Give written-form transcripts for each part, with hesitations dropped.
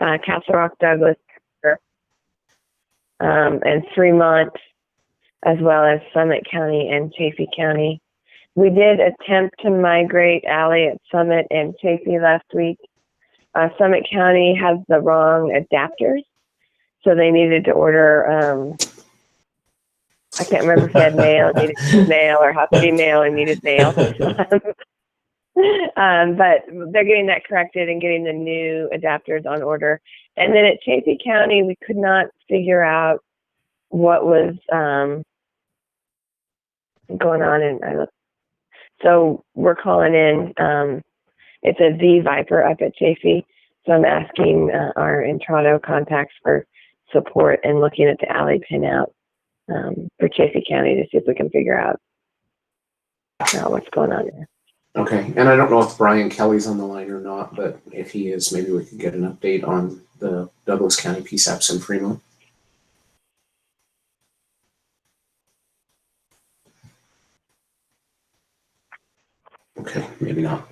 Castle Rock, Douglas, and Fremont, as well as Summit County and Chaffee County. We did attempt to migrate Alley at Summit and Chaffee last week. Summit County has the wrong adapters, so they needed to order, I can't remember if he had mail, needed mail, or Husky mail and needed mail. But they're getting that corrected and getting the new adapters on order. And then at Chaffee County, we could not figure out what was going on. And so we're calling in. It's a V Viper up at Chaffee. So I'm asking our Entrado contacts for support and looking at the alley pinout for Chaffee County to see if we can figure out what's going on there. Okay, and I don't know if Brian Kelly's on the line or not, but if he is, maybe we could get an update on the Douglas County PSAPs in Fremont. Okay, maybe not.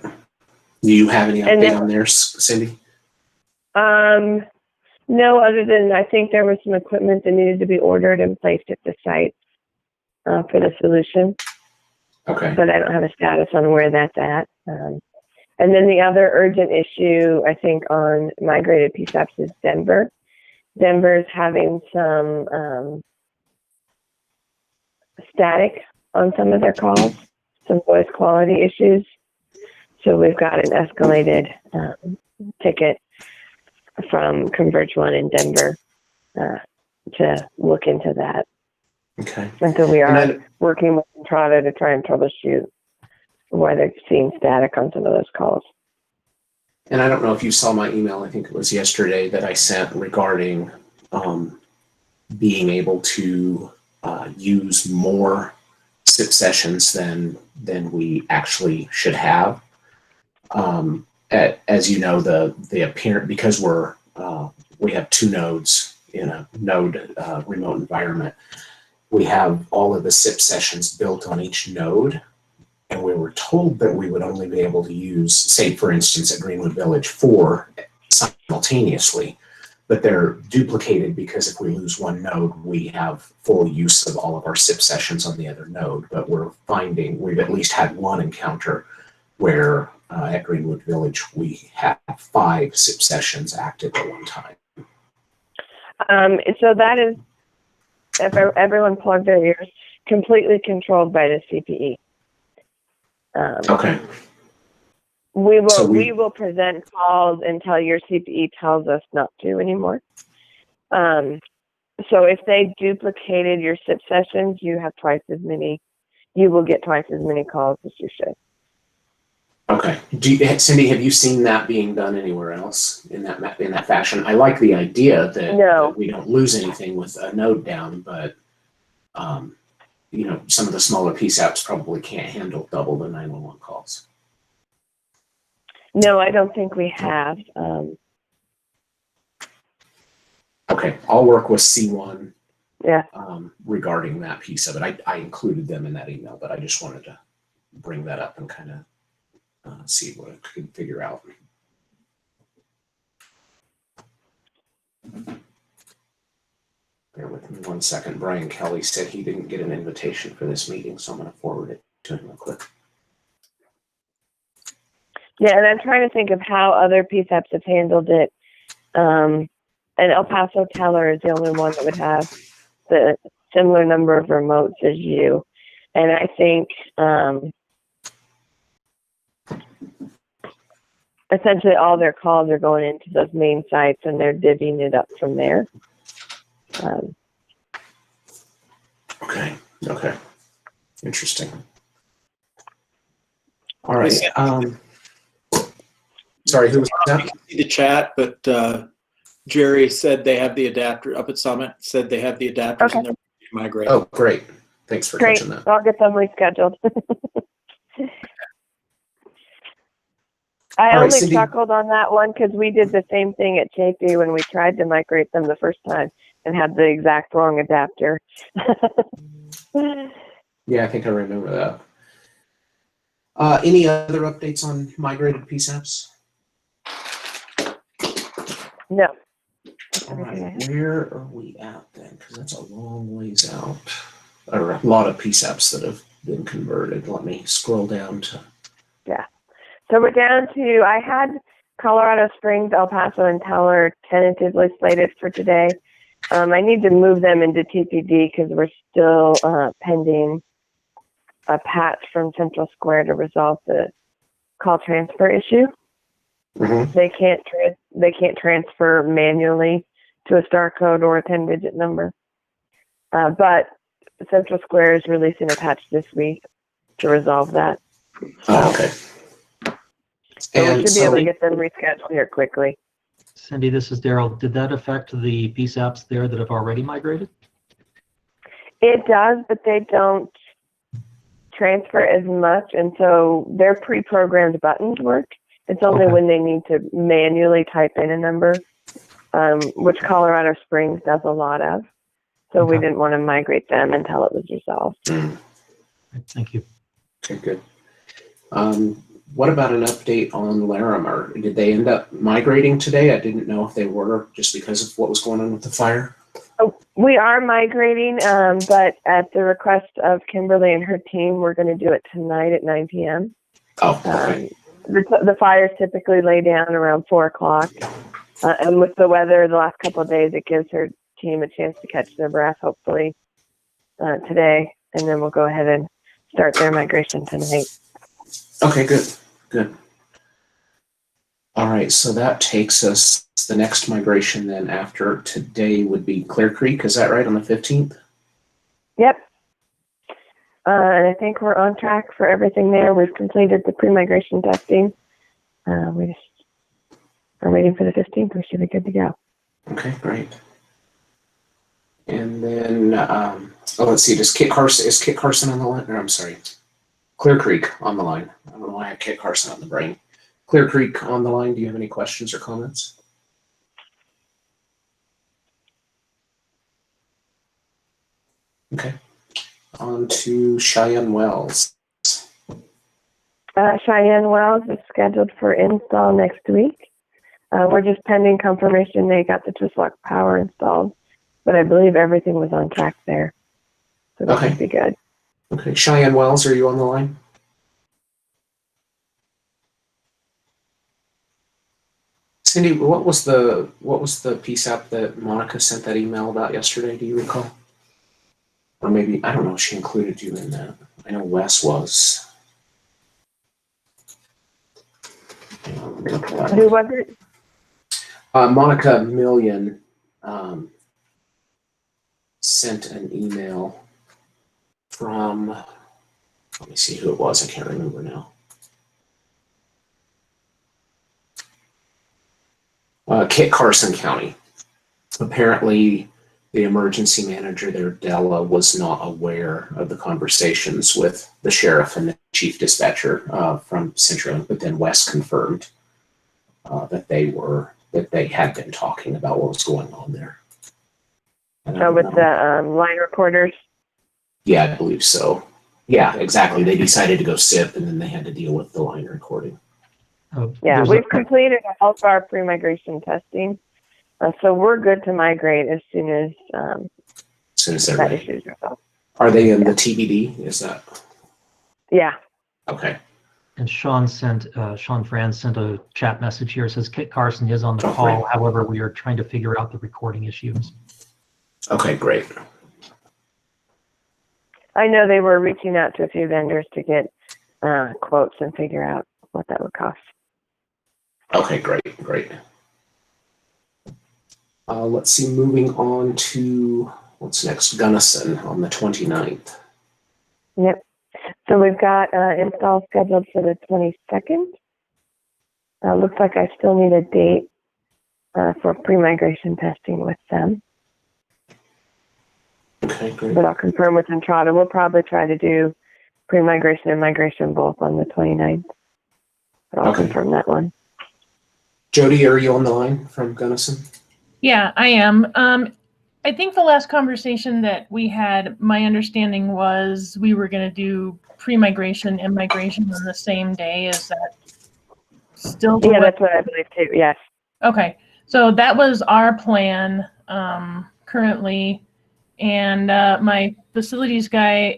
Do you have any update on there, Cindy? No, other than I think there was some equipment that needed to be ordered and placed at the site for the solution. Okay. But I don't have a status on where that's at. And then the other urgent issue, I think, on migrated PSAPs is Denver. Denver's having some static on some of their calls, some voice quality issues. So we've got an escalated ticket from Converge One in Denver to look into that. Okay. And so we are working with Entrado to try and troubleshoot why they're seeing static on some of those calls. And I don't know if you saw my email, I think it was yesterday, that I sent regarding being able to use more SIP sessions than we actually should have. As you know, the appearance, because we have 2 nodes in a node remote environment, we have all of the SIP sessions built on each node, and we were told that we would only be able to use, say, for instance, at Greenwood Village, 4 simultaneously, but they're duplicated because if we lose one node, we have full use of all of our SIP sessions on the other node. But we're finding we've at least had one encounter where at Greenwood Village, we have 5 SIP sessions active at one time. So that is, if everyone plugged their ears, completely controlled by the CPE. Okay. We will present calls until your CPE tells us not to anymore. So if they duplicated your SIP sessions, you have twice as many. You will get twice as many calls as you should. Okay. Cindy, have you seen that being done anywhere else in that fashion? I like the idea that we don't lose anything with a node down, but some of the smaller PSAPs probably can't handle double the 911 calls. No, I don't think we have. Okay, I'll work with C1 Yeah. Regarding that piece of it. I included them in that email, but I just wanted to bring that up and kind of see what I could figure out. Bear with me 1 second. Brian Kelly said he didn't get an invitation for this meeting, so I'm going to forward it to him real quick. Yeah, and I'm trying to think of how other PSAPs have handled it. And El Paso Teller is the only one that would have the similar number of remotes as you. And I think essentially all their calls are going into those main sites and they're divvying it up from there. Okay. Interesting. All right. Sorry, who was that? I can see the chat, but Jerry said they have the adapter up at Summit, said they have the adapters and they're migrating. Oh, great. Thanks for catching that. I'll get them rescheduled. I only chuckled on that one because we did the same thing at Chaffee when we tried to migrate them the first time and had the exact wrong adapter. Yeah, I think I remember that. Any other updates on migrated PSAPs? No. That's All everything I right, have. where are we at then? Because that's a long ways out. Or a lot of PSAPs that have been converted. Let me scroll down to. Yeah. So we're down to, I had Colorado Springs, El Paso, and Teller tentatively slated for today. I need to move them into TPD because we're still pending a patch from Central Square to resolve the call transfer issue. Mhm. They can't transfer manually to a star code or a 10-digit number. But Central Square is releasing a patch this week to resolve that. Oh, okay. So we And should be able to so, get them rescheduled here quickly. Cindy, this is Daryl. Did that affect the PSAPs there that have already migrated? It does, but they don't transfer as much, and so their pre-programmed buttons work. It's only Okay. when they need to manually type in a number, which Colorado Springs does a lot of. So we Okay. didn't want to migrate them until it was resolved. Thank you. okay, good. What about an update on Larimer? Did they end up migrating today? I didn't know if they were just because of what was going on with the fire. Oh, we are migrating, but at the request of Kimberly and her team, we're going to do it tonight at 9 p.m. Oh, okay. The fires typically lay down around 4 o'clock. And with the weather the last couple of days, it gives her team a chance to catch their breath, hopefully, today. And then we'll go ahead and start their migration tonight. Okay, good, good. All right, so that takes us, the next migration then after today would be Clear Creek, is that right, on the 15th? Yep. And I think we're on track for everything there. We've completed the pre-migration testing. We just are waiting for the 15th. We should be good to go. Okay, great. And then, let's see, is Kit Carson on the line? Or, I'm sorry, Clear Creek on the line. I don't know why I have Kit Carson on the brain. Clear Creek on the line. Do you have any questions or comments? Okay. On to Cheyenne Wells. Cheyenne Wells is scheduled for install next week. We're just pending confirmation they got the twist lock power installed, but I believe everything was on track there. So that Okay. should be good. Okay, Cheyenne Wells, are you on the line? Cindy, what was the PSAP that Monica sent that email about yesterday? Do you recall? Or maybe, I don't know if she included you in that. I know Wes was. Who was it? Monica Million sent an email from, let me see who it was. I can't remember now. Kit Carson County. Apparently, the emergency manager there, Della, was not aware of the conversations with the sheriff and the chief dispatcher from CenturyLink, but then Wes confirmed that they had been talking about what was going on there. With the line recorders. Yeah, I believe so. Yeah, exactly. They decided to go SIP, and then they had to deal with the line recording. Yeah, we've completed all of our pre-migration testing. So we're good to migrate as soon as they're that ready. issue is resolved. Are they in the TBD? Is that? Yeah. Okay. And Sean Franz sent a chat message here. It says Kit Carson is on the Oh, call. great. However, we are trying to figure out the recording issues. Okay, great. I know they were reaching out to a few vendors to get quotes and figure out what that would cost. Okay, great. Let's see, moving on to, what's next? Gunnison on the 29th. Yep. So we've got install scheduled for the 22nd. Looks like I still need a date for pre-migration testing with them. Okay, great. But I'll confirm with Entrada. We'll probably try to do pre-migration and migration both on the 29th. But I'll confirm that one. Jody, are you on the line from Gunnison? Yeah, I am. I think the last conversation that we had, my understanding was we were going to do pre-migration and migration on the same day. Is that still the Yeah, way? that's what I believe too. Yes. Okay. So that was our plan currently. And my facilities guy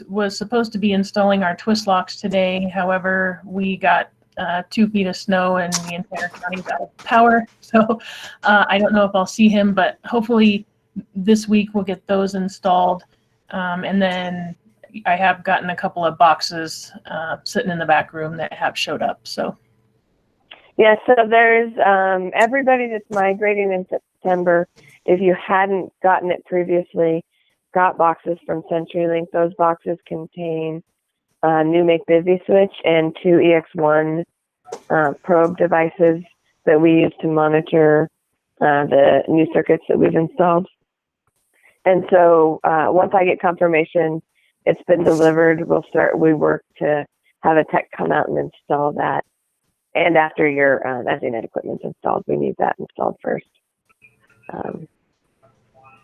was supposed to be installing our twist locks today. However, we got 2 feet of snow and the entire county's out of power. So I don't know if I'll see him, but hopefully this week we'll get those installed. And then I have gotten a couple of boxes sitting in the back room that have showed up. So. Yeah, so there's everybody that's migrating in September. If you hadn't gotten it previously, got boxes from CenturyLink. Those boxes contain a new Make Busy switch and 2 EX1 probe devices that we use to monitor the new circuits that we've installed. And so once I get confirmation it's been delivered, we work to have a tech come out and install that. And after your ESInet equipment's installed, we need that installed first.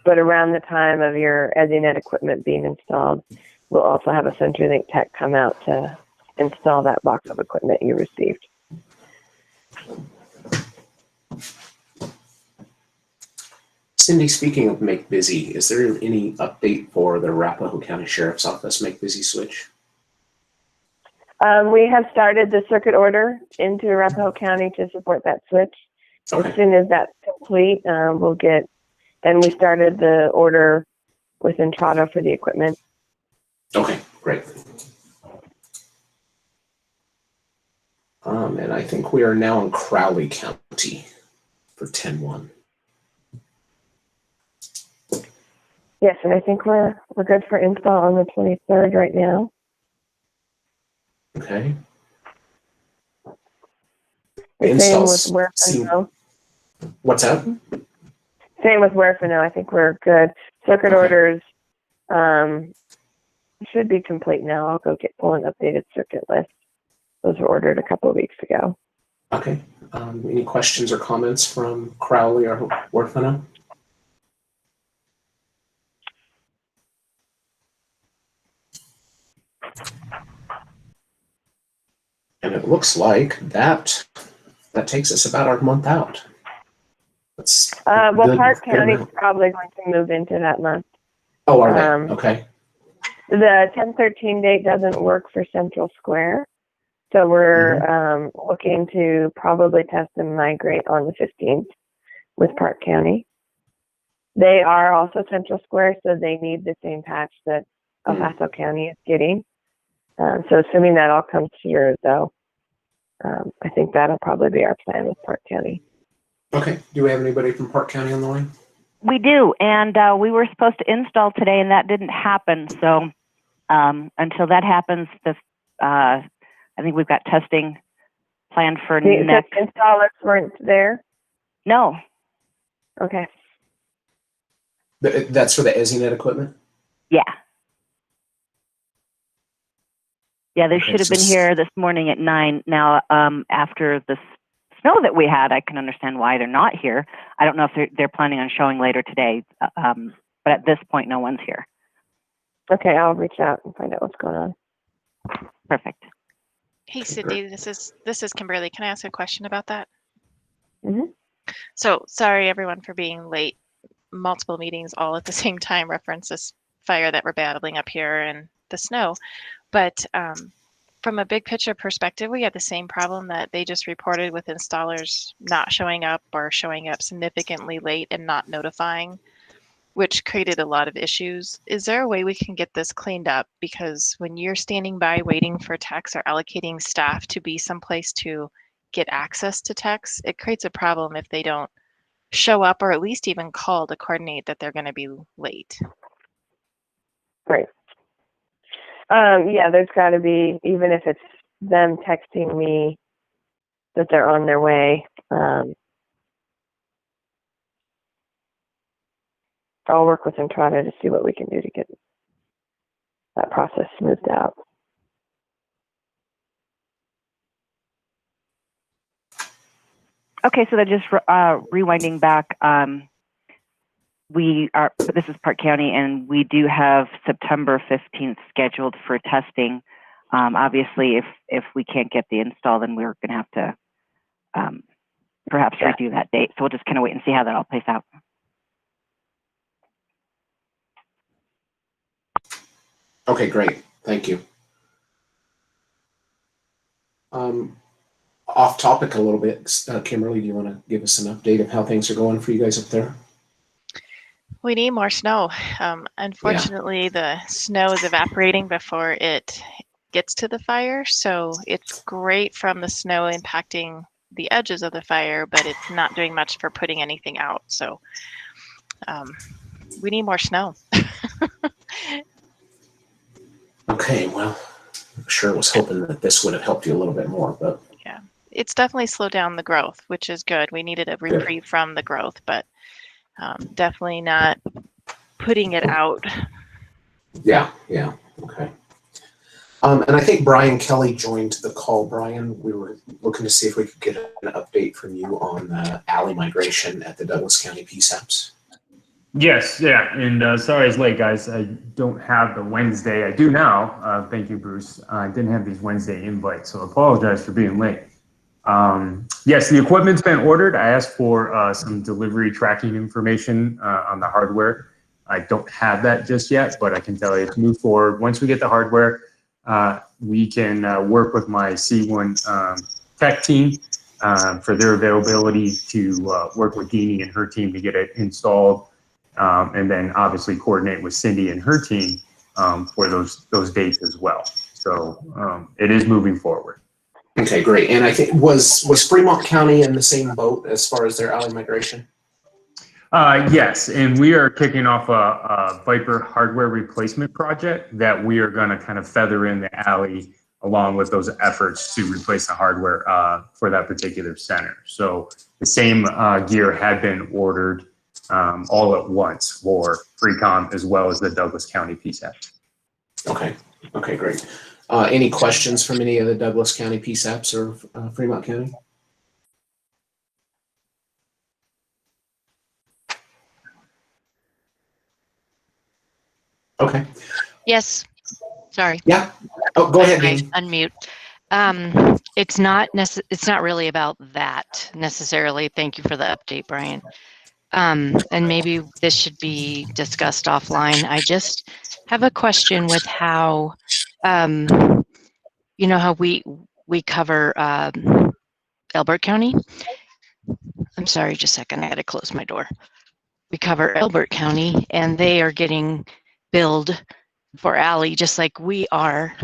But around the time of your ESInet equipment being installed, we'll also have a CenturyLink tech come out to install that box of equipment you received. Cindy, speaking of Make Busy, is there any update for the Arapahoe County Sheriff's Office Make Busy switch? We have started the circuit order into Arapahoe County to support that switch. Okay. As soon as that's complete, we'll get, and we started the order with Entrado for the equipment. Okay, great. And I think we are now in Crowley County for 10-1. Yes, and I think we're good for install on the 23rd right now. Okay. Same Installs with seem- Werfenau. What's that? Same with Werfenau. I think we're good. Circuit Okay. orders should be complete now. I'll go pull an updated circuit list. Those were ordered a couple of weeks ago. Okay. Any questions or comments from Crowley or Werfenau? And it looks like that takes us about our month out. That's Well, good- Park good County's amount. probably going to move into that month. Oh, are they? Okay. The 10/13 date doesn't work for Central Square. So we're looking to probably test and migrate on the 15th with Park County. They are also Central Square, so they need the same patch that El Paso County is getting. So assuming that all comes to yours, though, I think that'll probably be our plan with Park County. Okay. Do we have anybody from Park County on the line? We do, and we were supposed to install today, and that didn't happen. So until that happens, I think we've got testing planned for next. The installers weren't there? No, Okay. That's for the ESInet equipment? yeah. Yeah, they Okay, should have so been here this morning at 9. Now, after the snow that we had, I can understand why they're not here. I don't know if they're planning on showing later today, but at this point, no one's here. Okay, I'll reach out and find out what's going on. Perfect. Hey, Okay, Cindy, this is Kimberly. Can I ask a question about that? Mhm. So sorry, everyone, for being late. Multiple meetings all at the same time reference this fire that we're battling up here and the snow. But from a big picture perspective, we had the same problem that they just reported with installers not showing up or showing up significantly late and not notifying, which created a lot of issues. Is there a way we can get this cleaned up? Because when you're standing by waiting for techs or allocating staff to be someplace to get access to techs, it creates a problem if they don't show up or at least even call to coordinate that they're going to be late. Great. Yeah, there's got to be, even if it's them texting me that they're on their way. I'll work with Entrado to see what we can do to get that process smoothed out. Okay, so then just rewinding back, this is Park County, and we do have September 15th scheduled for testing. Obviously, if we can't get the install, then we're going to have to perhaps Yeah. redo that date. So we'll just kind of wait and see how that all plays out. Okay, great. Thank you. Off topic a little bit, Kimberly, do you want to give us an update of how things are going for you guys up there? We need more snow. Unfortunately, the snow is evaporating before it gets to the fire. So it's great from the snow impacting the edges of the fire, but it's not doing much for putting anything out. So we need more snow. Okay, well, sure was hoping that this would have helped you a little bit more, but Yeah, it's definitely slowed down the growth, which is good. We needed a reprieve from the growth, but definitely not putting it out. yeah, okay. And I think Brian Kelly joined the call. Brian, we were looking to see if we could get an update from you on the alley migration at the Douglas County PSAPs. Yes, yeah, and sorry it's late, guys. I don't have the Wednesday. I do now. Thank you, Bruce. I didn't have these Wednesday invites, so I apologize for being late. Yes, the equipment's been ordered. I asked for some delivery tracking information on the hardware. I don't have that just yet, but I can tell you to move forward. Once we get the hardware, we can work with my C1 tech team for their availability to work with Deanie and her team to get it installed. And then obviously coordinate with Cindy and her team for those dates as well. So it is moving forward. Okay, great. And I think was Fremont County in the same boat as far as their alley migration? Yes, and we are kicking off a Viper hardware replacement project that we are going to kind of feather in the alley along with those efforts to replace the hardware for that particular center. So the same gear had been ordered all at once for Freecom as well as the Douglas County PSAP. Okay, great. Any questions from any of the Douglas County PSAPs or Fremont County? Okay. Yes. Sorry. Yeah. Oh, go ahead, I Deanie. unmute. It's not really about that necessarily. Thank you for the update, Brian. And maybe this should be discussed offline. I just have a question with how, you know, how we cover Elbert County. I'm sorry, just a second. I had to close my door. We cover Elbert County, and they are getting billed for alley just like we are.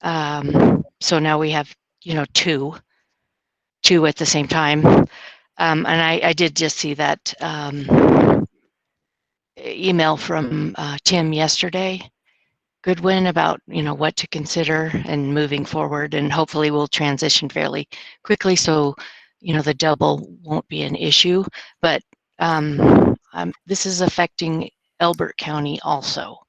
So now we have, you know, two at the same time. And I did just see that email from Tim yesterday, Goodwin, about, you know, what to consider and moving forward, and hopefully we'll transition fairly quickly so, you know, the double won't be an issue. But this is affecting Elbert County also.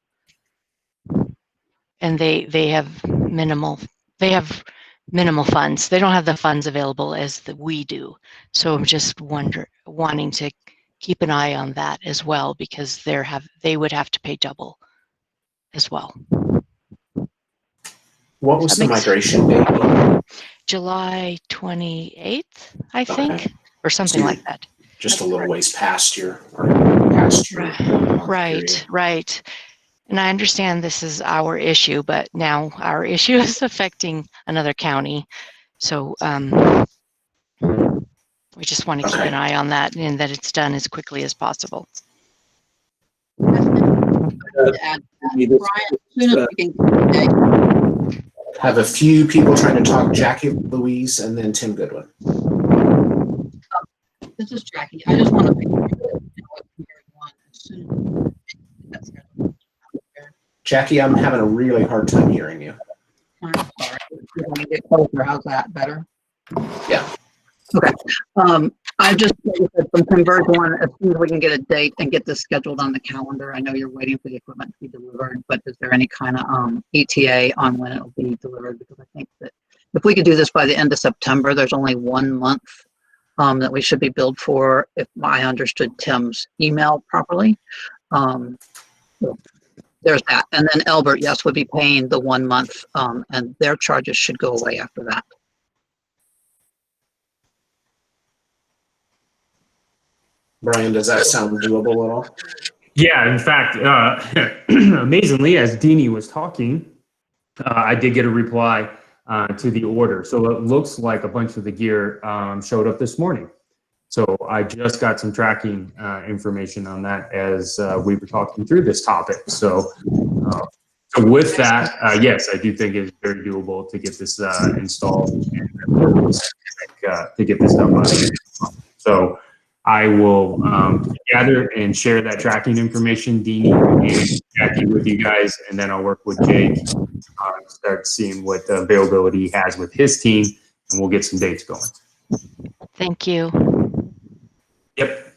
And they have minimal funds. They don't have the funds available as we do. So I'm just wanting to keep an eye on that as well, because they would have to pay double as well. What was the migration date? July 28th, I think, or something like that. Just a little ways past your Right. And I understand this is our issue, but now our issue is affecting another county. So we just want to keep an eye on that and that it's done as quickly as possible. Have a few people trying to talk. Jackie Louise and then Tim Goodwin. This is Jackie. I just want to make sure Jackie, I'm having a really hard time hearing you. I'm sorry. Let me get closer. How's that? Better? Yeah. Okay. I just from Converge One, as soon as we can get a date and get this scheduled on the calendar. I know you're waiting for the equipment to be delivered, but is there any kind of ETA on when it will be delivered? Because I think that if we could do this by the end of September, there's only 1 month that we should be billed for, if I understood Tim's email properly. So there's that. And then Elbert, yes, would be paying the 1 month, and their charges should go away after that. Brian, does that sound doable at all? Yeah, in fact, amazingly, as Deanie was talking, I did get a reply to the order. So it looks like a bunch of the gear showed up this morning. So I just got some tracking information on that as we were talking through this topic. So, so with that, yes, I do think it's very doable to get this installed and to get this done by. So I will gather and share that tracking information, Deanie and Jackie, with you guys, and then I'll work with Jake, start seeing what availability he has with his team, and we'll get some dates going. Thank you. Yep.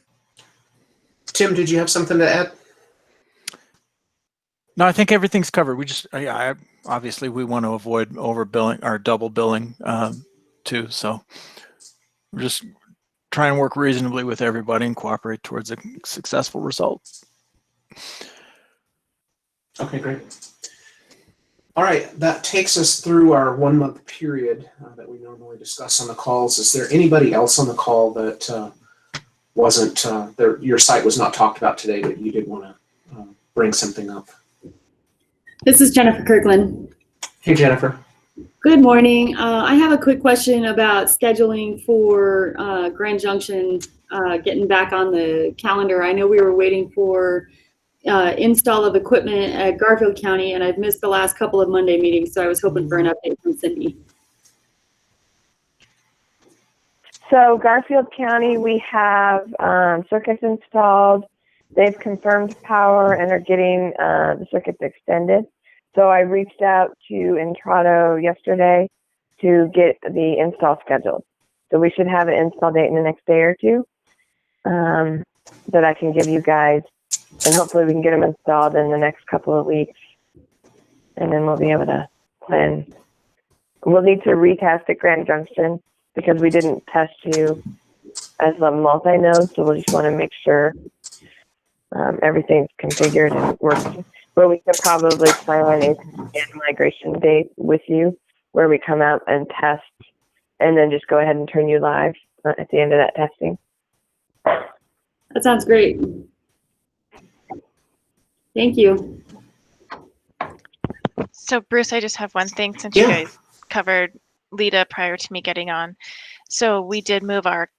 Tim, did you have something to add? No, I think everything's covered. We just, obviously we want to avoid overbilling or double billing too. So we're just try and work reasonably with everybody and cooperate towards a successful result. Okay, great. All right, that takes us through our 1 month period that we normally discuss on the calls. Is there anybody else on the call that wasn't, your site was not talked about today, but you did want to bring something up? This is Jennifer Kirkland. Hey, Jennifer. Good morning. I have a quick question about scheduling for Grand Junction getting back on the calendar. I know we were waiting for install of equipment at Garfield County, and I've missed the last couple of Monday meetings, so I was hoping for an update from Cindy. So Garfield County, we have circuits installed. They've confirmed power and are getting the circuits extended. So I reached out to Entrado yesterday to get the install scheduled. So we should have an install date in the next day or two that I can give you guys, and hopefully we can get them installed in the next couple of weeks, and then we'll be able to plan. We'll need to retest at Grand Junction because we didn't test you as a multi-node, so we'll just want to make sure everything's configured and working. But we could probably plan a migration date with you where we come out and test and then just go ahead and turn you live at the end of that testing. That sounds great. Thank you. So Bruce, I just have one thing since you guys covered Lita prior to me getting on. So we did move our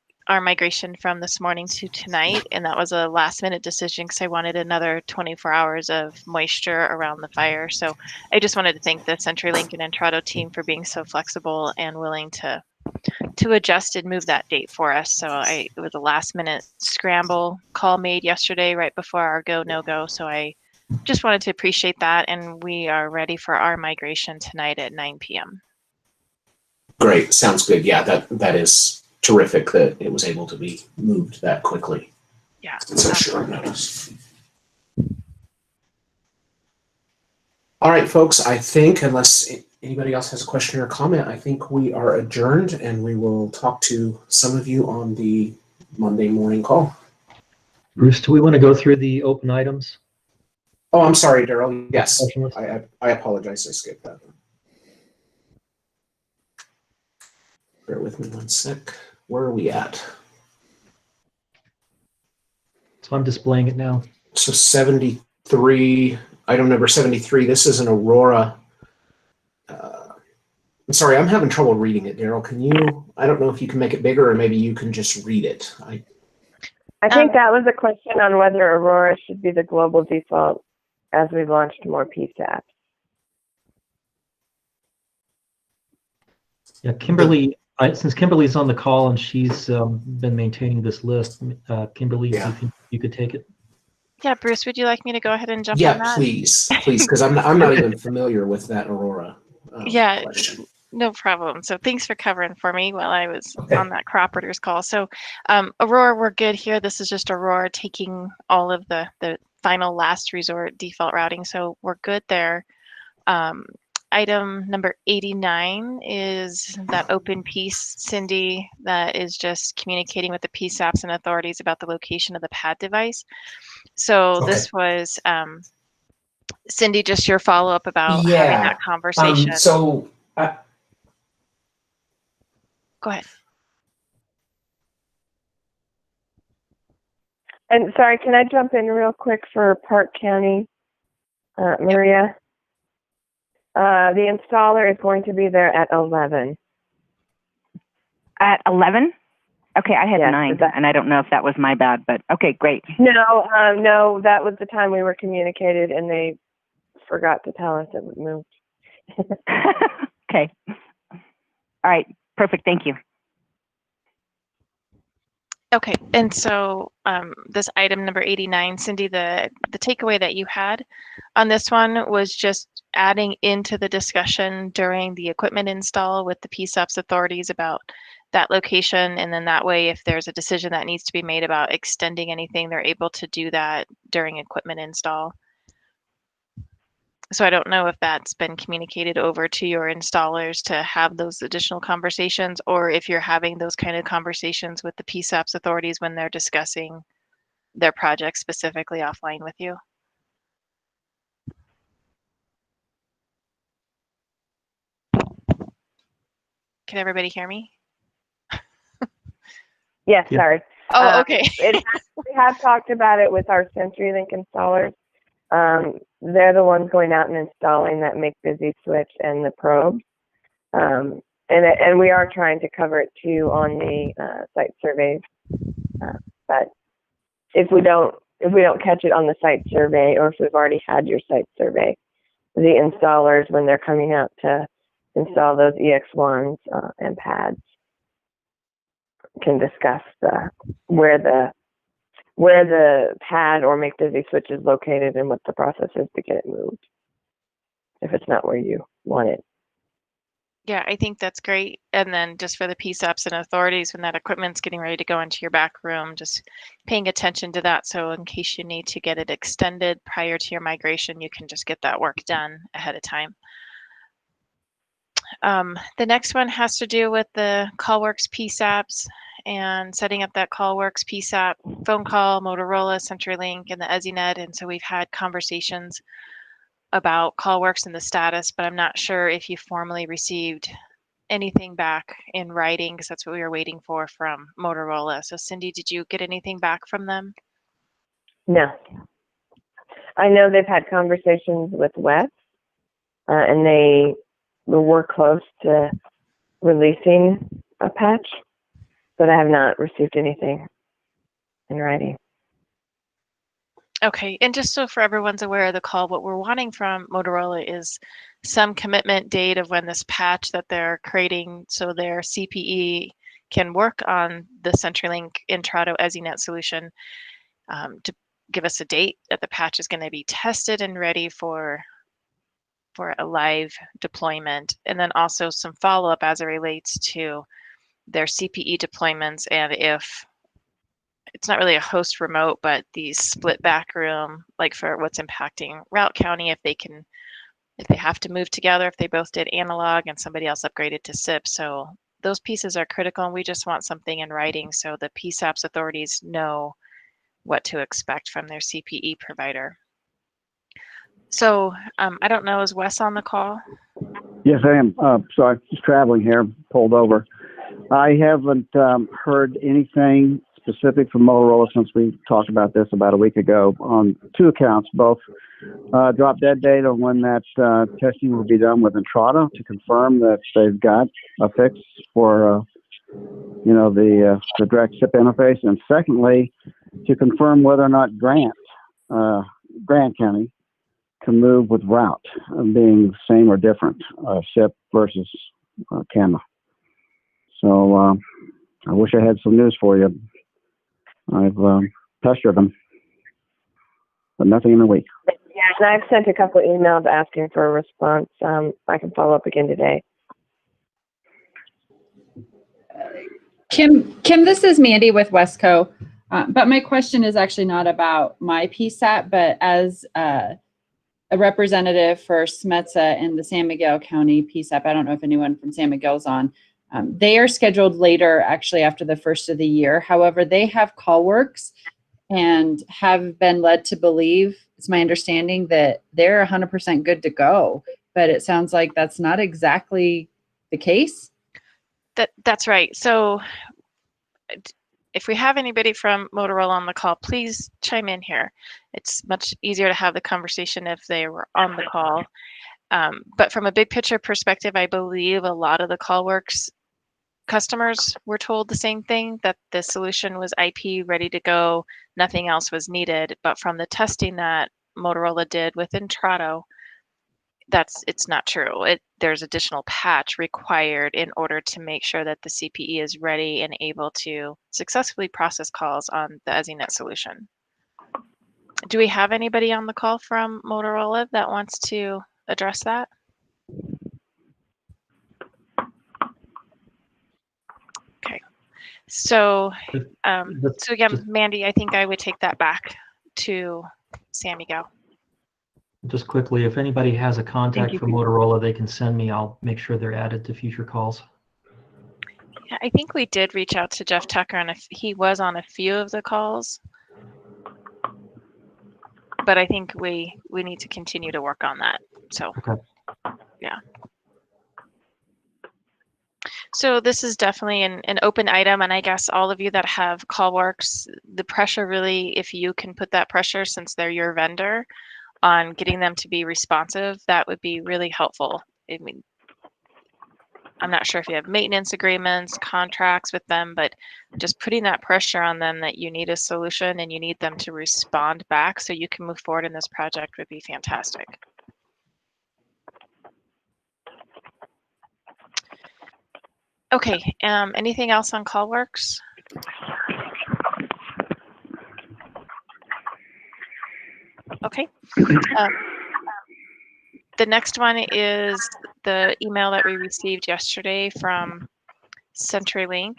migration from this morning to tonight, and that was a last minute decision because I wanted another 24 hours of moisture around the fire. So I just wanted to thank the CenturyLink and Entrado team for being so flexible and willing to adjust and move that date for us. So it was a last minute scramble call made yesterday right before our go no go. So I just wanted to appreciate that, and we are ready for our migration tonight at 9 p.m. Great, sounds good. Yeah, that is terrific that it was able to be moved that quickly. Yeah. It's so short notice. All right, folks, I think unless anybody else has a question or comment, I think we are adjourned, and we will talk to some of you on the Monday morning call. Bruce, do we want to go through the open items? Oh, I'm sorry, Daryl. Yes, I apologize. I skipped that. Bear with me 1 sec. Where are we at? So I'm displaying it now. So 73, item number 73. This is an Aurora. I'm sorry, I'm having trouble reading it, Daryl. Can you, I don't know if you can make it bigger or maybe you can just read it. I think that was a question on whether Aurora should be the global default as we launched more PSAPs. Yeah, Kimberly, since Kimberly's on the call and she's been maintaining this list, Kimberly, do you think you could take it? Yeah, Bruce, would you like me to go ahead and jump on that? Yeah, please, because I'm not even familiar with that Aurora question. No problem. So thanks for covering for me while I was on that crop orders call. So Aurora, we're good here. This is just Aurora taking all of the final last resort default routing. So we're good there. Item number 89 is that open piece, Cindy, that is just communicating with the PSAPs and authorities about the location of the pad device. So this was, Cindy, just your follow-up about having that conversation. Go ahead. And sorry, can I jump in real quick for Park County, Maria? The installer is going to be there at 11. At 11? Okay, I had Yes, 9, that- and I don't know if that was my bad, but okay, great. No, that was the time we were communicated, and they forgot to tell us it would move. Okay. All right, perfect, thank you. Okay, and so this item number 89, Cindy, the takeaway that you had on this one was just adding into the discussion during the equipment install with the PSAPS authorities about that location, and then that way, if there's a decision that needs to be made about extending anything, they're able to do that during equipment install. So I don't know if that's been communicated over to your installers to have those additional conversations, or if you're having those kind of conversations with the PSAPS authorities when they're discussing their project specifically offline with you. Can everybody hear me? Yes, Yeah. sorry. Oh, okay. We have talked about it with our CenturyLink installers. They're the ones going out and installing that make busy switch and the probes. And we are trying to cover it too on the site surveys. But if we don't catch it on the site survey, or if we've already had your site survey, the installers, when they're coming out to install those EX1s and pads, can discuss where the pad or make busy switch is located and what the process is to get it moved if it's not where you want it. Yeah, I think that's great. And then just for the PSAPs and authorities, when that equipment's getting ready to go into your back room, just paying attention to that. So in case you need to get it extended prior to your migration, you can just get that work done ahead of time. The next one has to do with the CallWorks PSAPs and setting up that CallWorks PSAP phone call, Motorola, CenturyLink, and the ESInet. And so we've had conversations about CallWorks and the status, but I'm not sure if you formally received anything back in writing, because that's what we were waiting for from Motorola. So Cindy, did you get anything back from them? No. I know they've had conversations with Wes, and they were close to releasing a patch, but I have not received anything in writing. Okay, and just so for everyone's aware of the call, what we're wanting from Motorola is some commitment date of when this patch that they're creating so their CPE can work on the CenturyLink Intrado ESInet solution, to give us a date that the patch is going to be tested and ready for a live deployment, and then also some follow-up as it relates to their CPE deployments, and if it's not really a host remote, but the split back room, like for what's impacting Route County, if they have to move together, if they both did analog and somebody else upgraded to SIP. So those pieces are critical, and we just want something in writing so the PSAPs authorities know what to expect from their CPE provider. So I don't know, is Wes on the call? Yes, I am. Sorry, just traveling here, pulled over. I haven't heard anything specific from Motorola since we talked about this about a week ago on two accounts, both drop dead date on when that testing will be done with Intrado to confirm that they've got a fix for the direct SIP interface, and secondly, to confirm whether or not Grant County can move with route, being the same or different, SIP versus CAMA. So I wish I had some news for you. I've pestered them, but nothing in a week. Yeah, and I've sent a couple of emails asking for a response. I can follow up again today. Kim, this is Mandy with Wesco. But my question is actually not about my PSAP, but as a representative for SMETSA in the San Miguel County PSAP. I don't know if anyone from San Miguel's on. They are scheduled later, actually after the first of the year. However, they have CallWorks and have been led to believe, it's my understanding, that they're 100% good to go. But it sounds like that's not exactly the case. That's right. So if we have anybody from Motorola on the call, please chime in here. It's much easier to have the conversation if they were on the call. But from a big picture perspective, I believe a lot of the CallWorks customers were told the same thing, that the solution was IP ready to go, nothing else was needed. But from the testing that Motorola did with Intrado, it's not true. There's additional patch required in order to make sure that the CPE is ready and able to successfully process calls on the ESInet solution. Do we have anybody on the call from Motorola that wants to address that? Okay, so again, Mandy, I think I would take that back to San Miguel. Just quickly, if anybody has a contact for Motorola, they can send me. I'll make sure they're added to future calls. Yeah, I think we did reach out to Jeff Tucker, and he was on a few of the calls. But I think we need to continue to work on that. So, okay. Yeah. So this is definitely an open item, and I guess all of you that have CallWorks, the pressure really, if you can put that pressure, since they're your vendor, on getting them to be responsive, that would be really helpful. I mean, I'm not sure if you have maintenance agreements, contracts with them, but just putting that pressure on them that you need a solution and you need them to respond back so you can move forward in this project would be fantastic. Okay, anything else on CallWorks? Okay. The next one is the email that we received yesterday from CenturyLink.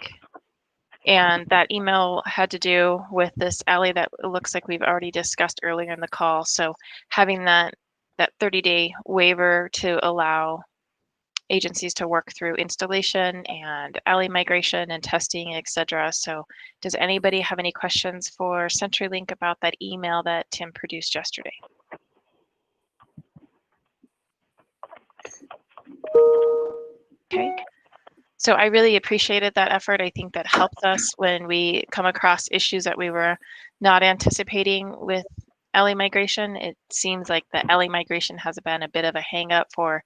And that email had to do with this alley that looks like we've already discussed earlier in the call. So having that 30-day waiver to allow agencies to work through installation and alley migration and testing, etc. So does anybody have any questions for CenturyLink about that email that Tim produced yesterday? Okay. So I really appreciated that effort. I think that helps us when we come across issues that we were not anticipating with alley migration. It seems like the alley migration has been a bit of a hang up for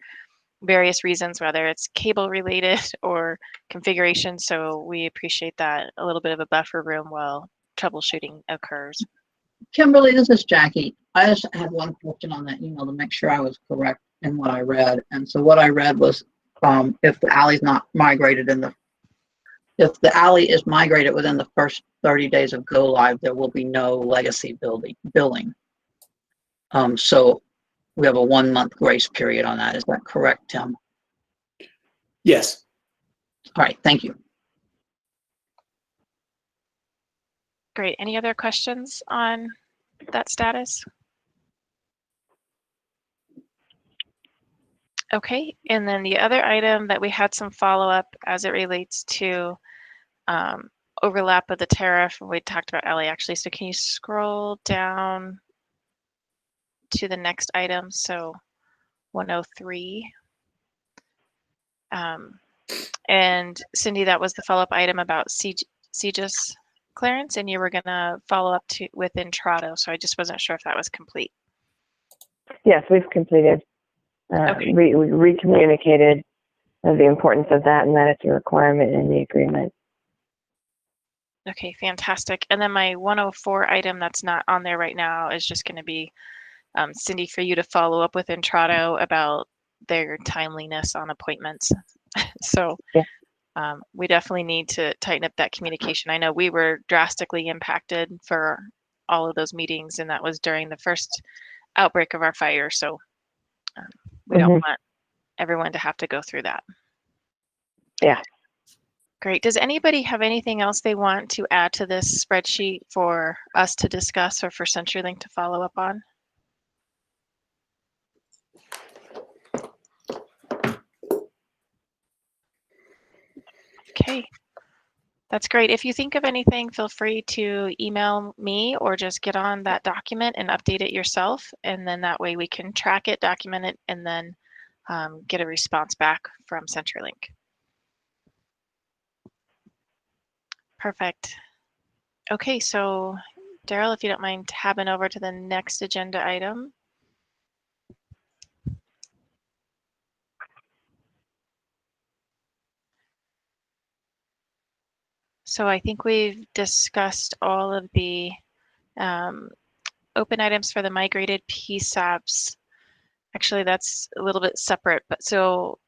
various reasons, whether it's cable related or configuration. So we appreciate that, a little bit of a buffer room while troubleshooting occurs. Kimberly, this is Jackie. I just had one question on that email to make sure I was correct in what I read. And so what I read was if the alley's not migrated if the alley is migrated within the first 30 days of go live, there will be no legacy billing. So we have a 1 month grace period on that. Is that correct, Tim? Yes. All right, thank you. Great. Any other questions on that status? Okay, and then the other item that we had some follow-up as it relates to overlap of the tariff, we talked about Ellie actually, so can you scroll down to the next item, so 103. And Cindy, that was the follow-up item about CGIS clearance, and you were gonna follow up with Intrado, so I just wasn't sure if that was complete. Yes, we've completed. Okay. We re-communicated the importance of that and that it's a requirement in the agreement. Okay, fantastic. And then my 104 item that's not on there right now is just going to be, Cindy, for you to follow up with Intrado about their timeliness on appointments. So yeah. We definitely need to tighten up that communication. I know we were drastically impacted for all of those meetings, and that was during the first outbreak of our fire. So we don't want everyone to have to go through that. Yeah. Great. Does anybody have anything else they want to add to this spreadsheet for us to discuss or for CenturyLink to follow up on? Okay. That's great. If you think of anything, feel free to email me or just get on that document and update it yourself. And then that way we can track it, document it, and then get a response back from CenturyLink. Perfect. Okay, so Daryl, if you don't mind tabbing over to the next agenda item. So I think we've discussed all of the open items for the migrated PSAPs. Actually, that's a little bit separate, but so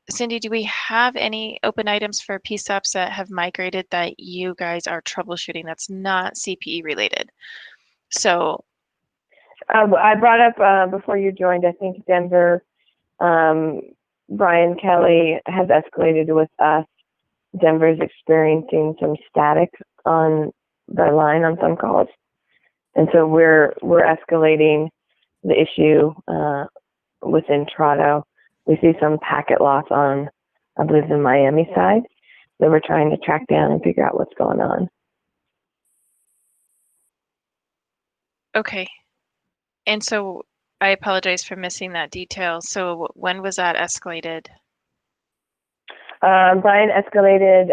Cindy, do we have any open items for PSAPs that have migrated that you guys are troubleshooting that's not CPE related? So I brought up before you joined, I think Denver, Brian Kelly has escalated with us. Denver's experiencing some static on the line on some calls. And so we're escalating the issue within Toronto. We see some packet loss on, I believe, the Miami side that we're trying to track down and figure out what's going on. okay. And so I apologize for missing that detail. So when was that escalated? Brian escalated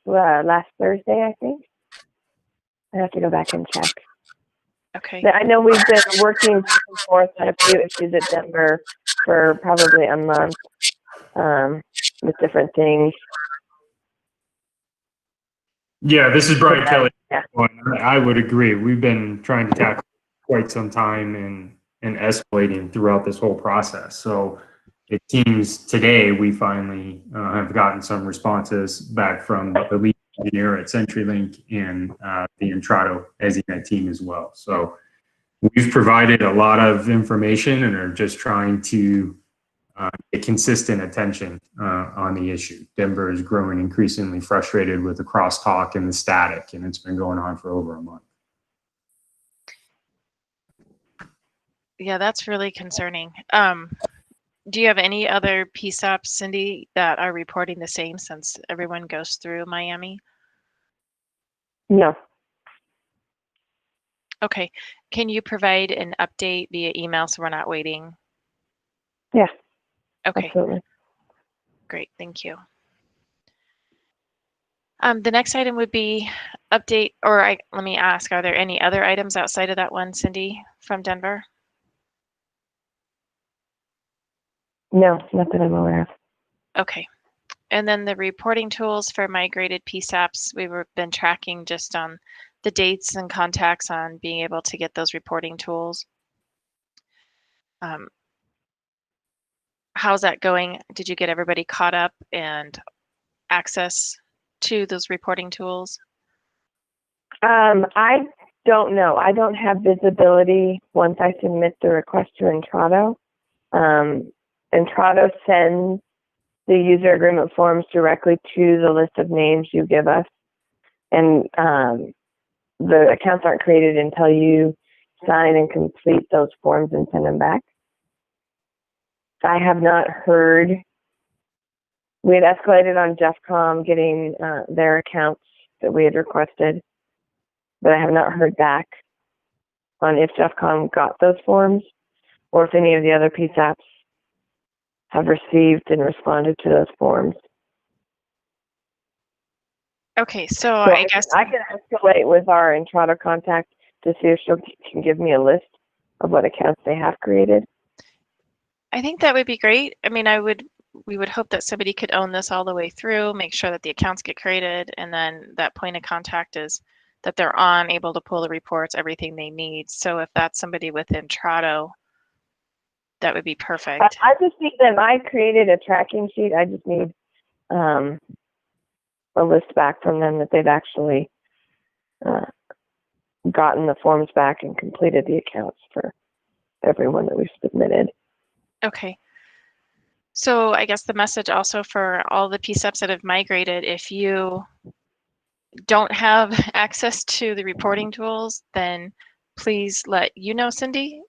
last Thursday, I think. I have to go back and check. Okay. I know we've been working back and forth on a few issues at Denver for probably a month with different things. Yeah, this is Brian Kelly. Yeah. I would agree. We've been trying to tackle quite some time and escalating throughout this whole process. So it seems today we finally have gotten some responses back from the lead engineer at CenturyLink and the Entrado ESInet team as well. So we've provided a lot of information and are just trying to get consistent attention on the issue. Denver is growing increasingly frustrated with the crosstalk and the static, and it's been going on for over a month. Yeah, that's really concerning. Do you have any other PSAPs, Cindy, that are reporting the same since everyone goes through Miami? No. Okay. Can you provide an update via email so we're not waiting? Yeah. Okay. Absolutely. Great. Thank you. The next item would be update, or let me ask, are there any other items outside of that one, Cindy, from Denver? No, not that I'm aware of. Okay. And then the reporting tools for migrated PSAPs, we've been tracking just on the dates and contacts on being able to get those reporting tools. How's that going? Did you get everybody caught up and access to those reporting tools? I don't know. I don't have visibility once I submit the request to Entrado. Entrado sends the user agreement forms directly to the list of names you give us. And the accounts aren't created until you sign and complete those forms and send them back. I have not heard. We had escalated on JeffCom getting their accounts that we had requested, but I have not heard back on if JeffCom got those forms or if any of the other PSAPs have received and responded to those forms. Okay, so I guess I can escalate with our Entrado contact to see if she can give me a list of what accounts they have created. I think that would be great. I mean, we would hope that somebody could own this all the way through, make sure that the accounts get created, and then that point of contact is that they're on, able to pull the reports, everything they need. So if that's somebody within Entrado, that would be perfect. I just need them. I created a tracking sheet. I just need a list back from them that they've actually gotten the forms back and completed the accounts for everyone that we've submitted. Okay. So I guess the message also for all the PSAPs that have migrated, if you don't have access to the reporting tools, then please let you know, Cindy,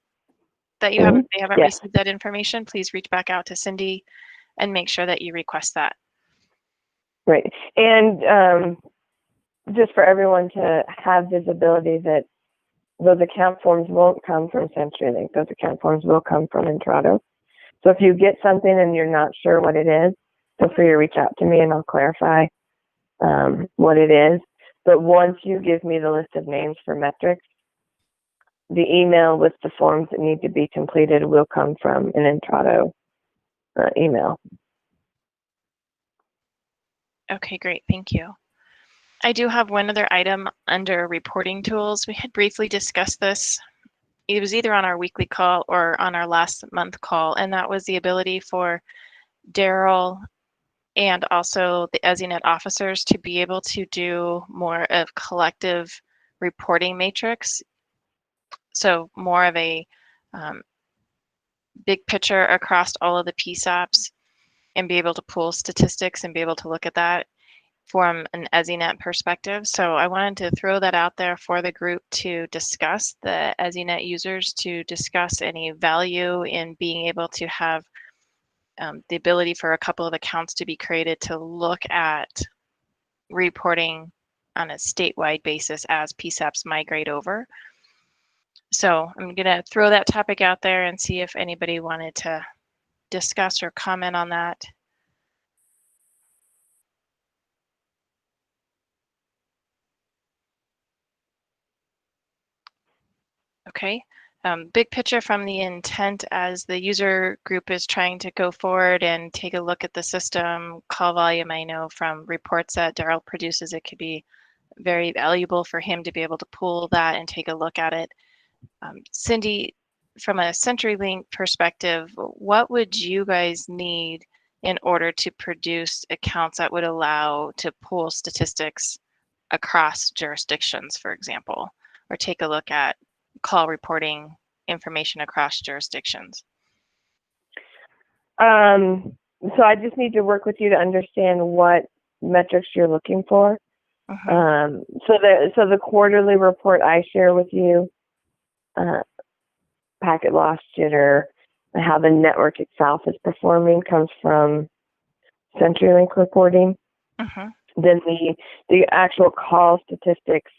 that you haven't, they haven't received that information. Please reach back out to Cindy and make sure that you request that. Right. And just for everyone to have visibility that those account forms won't come from CenturyLink. Those account forms will come from Entrado. So if you get something and you're not sure what it is, feel free to reach out to me and I'll clarify what it is. But once you give me the list of names for metrics, the email with the forms that need to be completed will come from an Intrado email. Okay, great. Thank you. I do have one other item under reporting tools. We had briefly discussed this. It was either on our weekly call or on our last month call, and that was the ability for Daryl and also the ESInet officers to be able to do more of collective reporting matrix. So more of a big picture across all of the PSAPs and be able to pull statistics and be able to look at that from an ESInet perspective. So I wanted to throw that out there for the group to discuss, the ESInet users to discuss any value in being able to have the ability for a couple of accounts to be created to look at reporting on a statewide basis as PSAPs migrate over. So I'm going to throw that topic out there and see if anybody wanted to discuss or comment on that. Okay. Big picture from the intent as the user group is trying to go forward and take a look at the system, call volume. I know from reports that Daryl produces, it could be very valuable for him to be able to pull that and take a look at it. Cindy, from a CenturyLink perspective, what would you guys need in order to produce accounts that would allow to pull statistics across jurisdictions, for example, or take a look at call reporting information across jurisdictions? So I just need to work with you to understand what metrics you're looking for. So the quarterly report I share with you, packet loss jitter, how the network itself is performing comes from CenturyLink reporting. Then the actual call statistics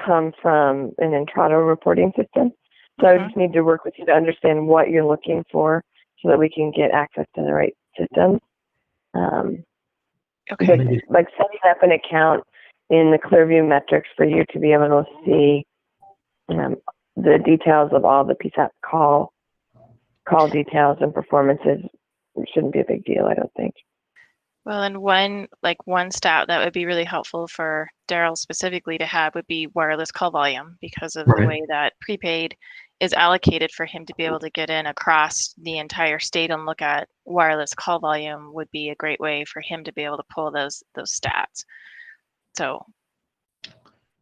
come from an Intrado reporting system. So I just need to work with you to understand what you're looking for so that we can get access to the right systems. Okay. Like setting up an account in the Clearview metrics for you to be able to see the details of all the PSAP call details and performances shouldn't be a big deal, I don't think. Well, and one stat that would be really helpful for Daryl specifically to have would be wireless call volume, because of the way that prepaid is allocated for him to be able to get in across the entire state and look at wireless call volume would be a great way for him to be able to pull those stats. So.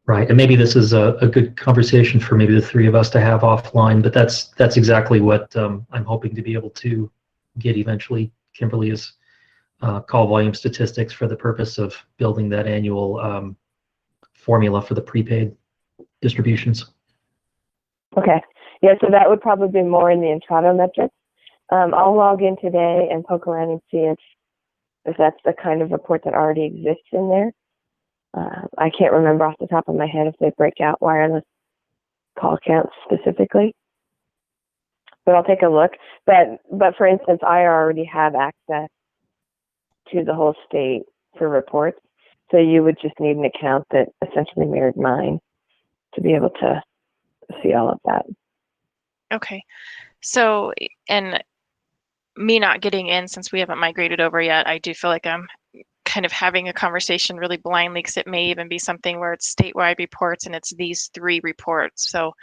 Right, and maybe this is a good conversation for maybe the three of us to have offline, but that's exactly what I'm hoping to be able to get eventually. Kimberly is call volume statistics for the purpose of building that annual formula for the prepaid distributions. Okay. Yeah, so that would probably be more in the Intrado metrics. I'll log in today and poke around and see if that's the kind of report that already exists in there. I can't remember off the top of my head if they break out wireless call counts specifically, but I'll take a look. But for instance, I already have access to the whole state for reports, so you would just need an account that essentially mirrored mine to be able to see all of that. Okay. So, and me not getting in since we haven't migrated over yet, I do feel like I'm kind of having a conversation really blindly, because it may even be something where it's statewide reports and it's these three reports. So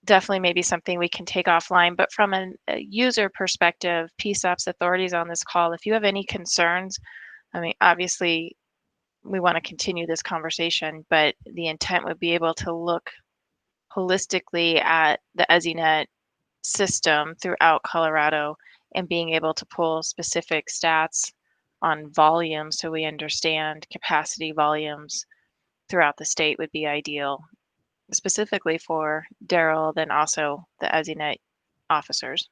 definitely maybe something we can take offline. But from a user perspective, PSAP's authorities on this call, if you have any concerns, I mean, obviously we want to continue this conversation, but the intent would be able to look holistically at the ESInet system throughout Colorado and being able to pull specific stats on volume so we understand capacity volumes throughout the state would be ideal, specifically for Daryl, then also the ESInet officers.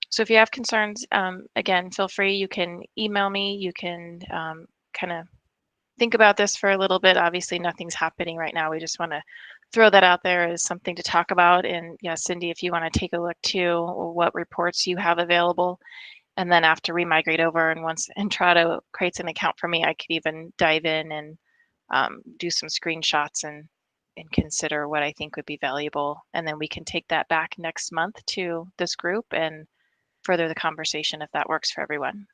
So if you have concerns, again, feel free. You can email me. You can kind of think about this for a little bit. Obviously, nothing's happening right now. We just want to throw that out there as something to talk about. And yeah, Cindy, if you want to take a look too, what reports you have available. And then after we migrate over, and once Entrado creates an account for me, I could even dive in and do some screenshots and consider what I think would be valuable. And then we can take that back next month to this group and further the conversation if that works for everyone.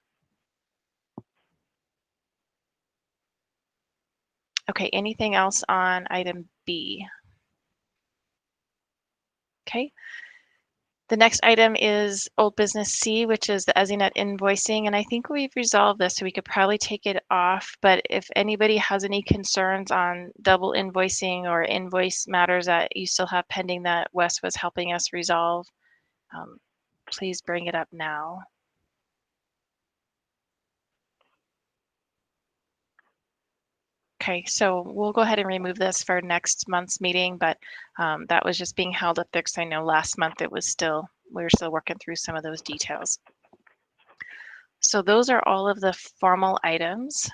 Okay, anything else on item B? Okay. The next item is old business C, which is the ESInet invoicing. And I think we've resolved this, so we could probably take it off. But if anybody has any concerns on double invoicing or invoice matters that you still have pending that Wes was helping us resolve, please bring it up now. Okay, so we'll go ahead and remove this for next month's meeting, but that was just being held up there because I know last month it was still, we were still working through some of those details. So those are all of the formal items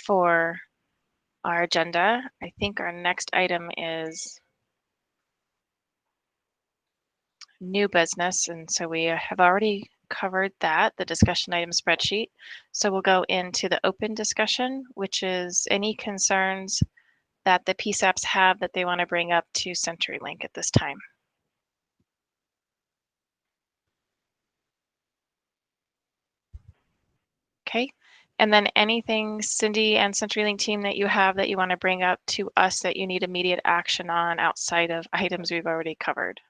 for our agenda. I think our next item is new business, and so we have already covered that, the discussion item spreadsheet. So we'll go into the open discussion, which is any concerns that the PSAPs have that they want to bring up to CenturyLink at this time. Okay, and then anything, Cindy and CenturyLink team, that you have that you want to bring up to us that you need immediate action on outside of items we've already covered?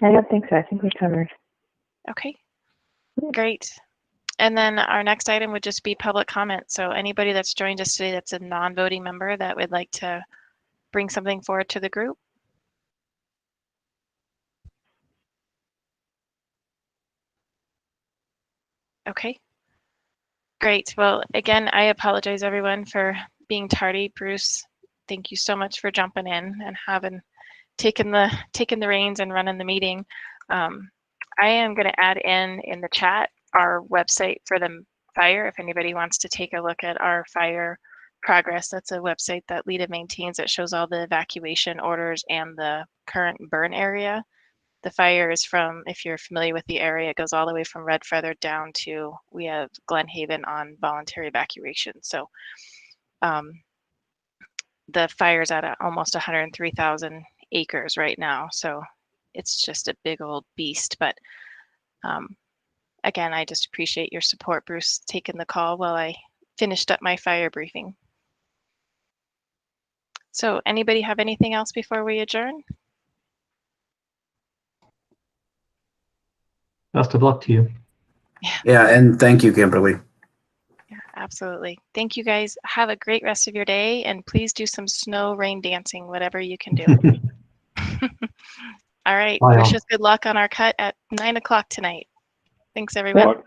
I don't think so. I think we covered. Okay, great. And then our next item would just be public comment. So anybody that's joined us today that's a non-voting member that would like to bring something forward to the group. Okay, great. Well, again, I apologize everyone for being tardy. Bruce, thank you so much for jumping in and having taken the reins and running the meeting. I am going to add in the chat our website for the fire. If anybody wants to take a look at our fire progress, that's a website that LEDA maintains that shows all the evacuation orders and the current burn area. The fire is from, if you're familiar with the area, it goes all the way from Red Feather down to, we have Glen Haven on voluntary evacuation. So the fire's at almost 103,000 acres right now. So it's just a big old beast. But again, I just appreciate your support, Bruce, taking the call while I finished up my fire briefing. So anybody have anything else before we adjourn? Best of luck to you. Yeah, and thank you, Kimberly. Yeah, absolutely. Thank you guys. Have a great rest of your day, and please do some snow rain dancing, whatever you can do. All right. Bye, Wish all. us good luck on our cut at 9 o'clock tonight. Thanks, everyone. Yep.